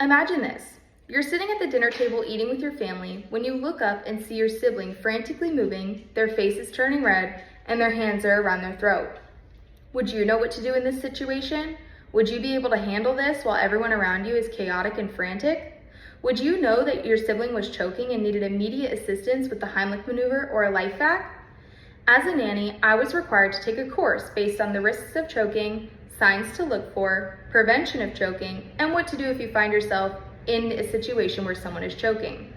Imagine this. You're sitting at the dinner table eating with your family when you look up and see your sibling frantically moving, their face is turning red, and their hands are around their throat. Would you know what to do in this situation? Would you be able to handle this while everyone around you is chaotic and frantic? Would you know that your sibling was choking and needed immediate assistance with the Heimlich maneuver or a LifeVac? As a nanny, I was required to take a course based on the risks of choking, signs to look for, prevention of choking, and what to do if you find yourself in a situation where someone is choking.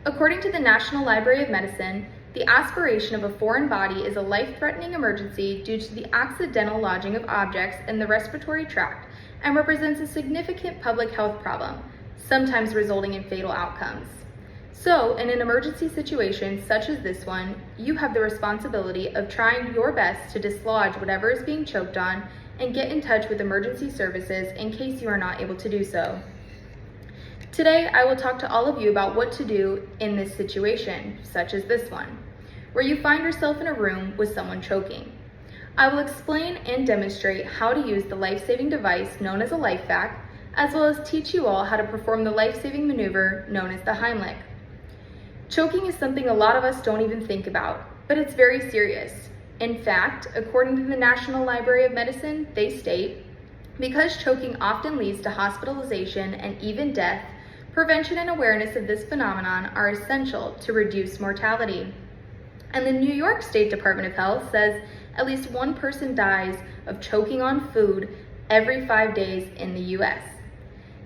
According to the National Library of Medicine, the aspiration of a foreign body is a life-threatening emergency due to the accidental lodging of objects in the respiratory tract and represents a significant public health problem, sometimes resulting in fatal outcomes. So, in an emergency situation such as this one, you have the responsibility of trying your best to dislodge whatever is being choked on and get in touch with emergency services in case you are not able to do so. Today, I will talk to all of you about what to do in this situation, such as this one, where you find yourself in a room with someone choking. I will explain and demonstrate how to use the life-saving device known as a LifeVac, as well as teach you all how to perform the life-saving maneuver known as the Heimlich. Choking is something a lot of us don't even think about, but it's very serious. In fact, according to the National Library of Medicine, they state, because choking often leads to hospitalization and even death, prevention and awareness of this phenomenon are essential to reduce mortality. And the New York State Department of Health says at least one person dies of choking on food every 5 days in the US.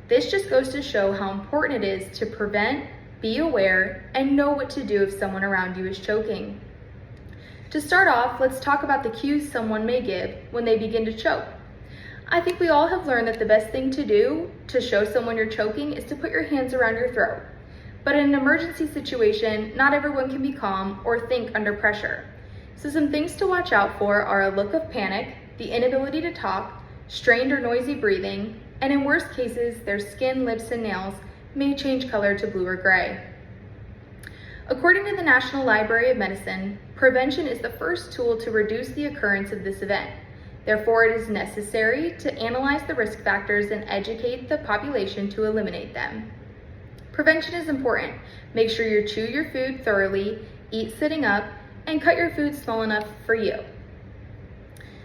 This just goes to show how important it is to prevent, be aware, and know what to do if someone around you is choking. To start off, let's talk about the cues someone may give when they begin to choke. I think we all have learned that the best thing to do to show someone you're choking is to put your hands around your throat. But in an emergency situation, not everyone can be calm or think under pressure. So some things to watch out for are a look of panic, the inability to talk, strained or noisy breathing, and in worst cases, their skin, lips, and nails may change color to blue or gray. According to the National Library of Medicine, prevention is the first tool to reduce the occurrence of this event. Therefore, it is necessary to analyze the risk factors and educate the population to eliminate them. Prevention is important. Make sure you chew your food thoroughly, eat sitting up, and cut your food small enough for you.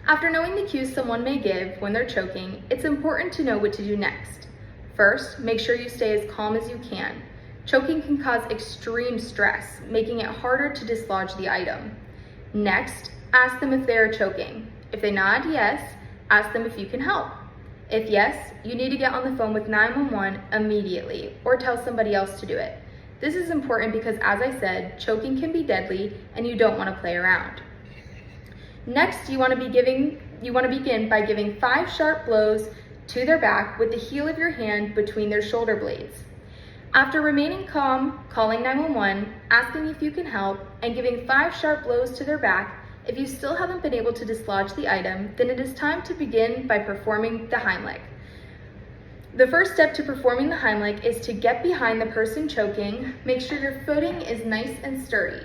After knowing the cues someone may give when they're choking, it's important to know what to do next. First, make sure you stay as calm as you can. Choking can cause extreme stress, making it harder to dislodge the item. Next, ask them if they are choking. If they nod yes, ask them if you can help. If yes, you need to get on the phone with 911 immediately or tell somebody else to do it. This is important because, as I said, choking can be deadly and you don't want to play around. Next, you want to begin by giving 5 sharp blows to their back with the heel of your hand between their shoulder blades. After remaining calm, calling 911, asking if you can help, and giving 5 sharp blows to their back, if you still haven't been able to dislodge the item, then it is time to begin by performing the Heimlich. The first step to performing the Heimlich is to get behind the person choking. Make sure your footing is nice and sturdy.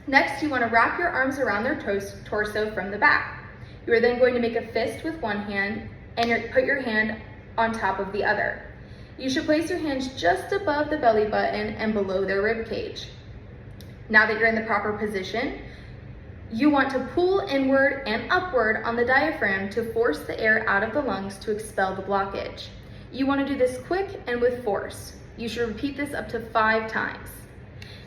Next, you want to wrap your arms around their torso from the back. You are then going to make a fist with one hand and put your hand on top of the other. You should place your hands just above the belly button and below their rib cage. Now that you're in the proper position, you want to pull inward and upward on the diaphragm to force the air out of the lungs to expel the blockage. You want to do this quick and with force. You should repeat this up to 5 times.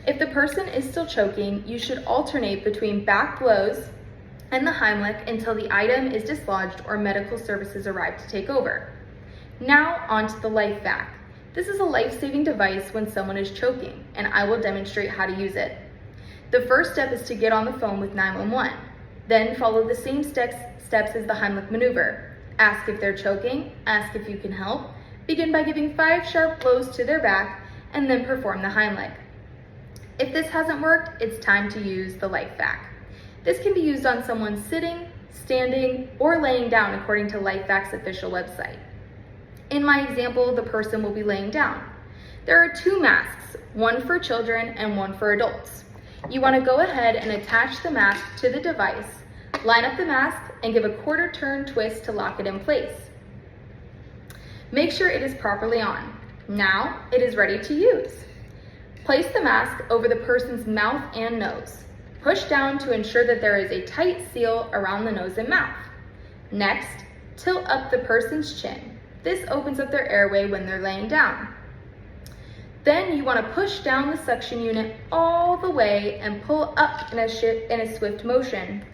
If the person is still choking, you should alternate between back blows and the Heimlich until the item is dislodged or medical services arrive to take over. Now onto the LifeVac. This is a life-saving device when someone is choking, and I will demonstrate how to use it. The first step is to get on the phone with 911. Then follow the same steps as the Heimlich maneuver. Ask if they're choking, ask if you can help, begin by giving 5 sharp blows to their back, and then perform the Heimlich. If this hasn't worked, it's time to use the LifeVac. This can be used on someone sitting, standing, or laying down according to LifeVac's official website. In my example, the person will be laying down. There are 2 masks, one for children and one for adults. You want to go ahead and attach the mask to the device, line up the mask, and give a quarter turn twist to lock it in place. Make sure it is properly on. Now it is ready to use. Place the mask over the person's mouth and nose. Push down to ensure that there is a tight seal around the nose and mouth. Next, tilt up the person's chin. This opens up their airway when they're laying down. Then you want to push down the suction unit all the way and pull up in a swift motion.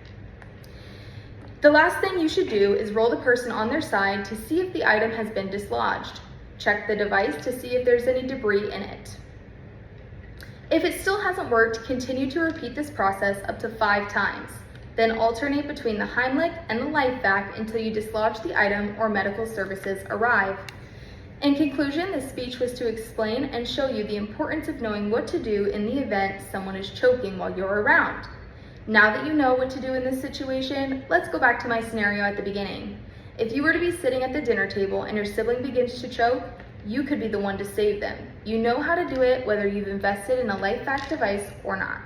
The last thing you should do is roll the person on their side to see if the item has been dislodged. Check the device to see if there's any debris in it. If it still hasn't worked, continue to repeat this process up to 5 times. Then alternate between the Heimlich and the LifeVac until you dislodge the item or medical services arrive. In conclusion, this speech was to explain and show you the importance of knowing what to do in the event someone is choking while you're around. Now that you know what to do in this situation, let's go back to my scenario at the beginning. If you were to be sitting at the dinner table and your sibling begins to choke, you could be the one to save them. You know how to do it whether you've invested in a LifeVac device or not.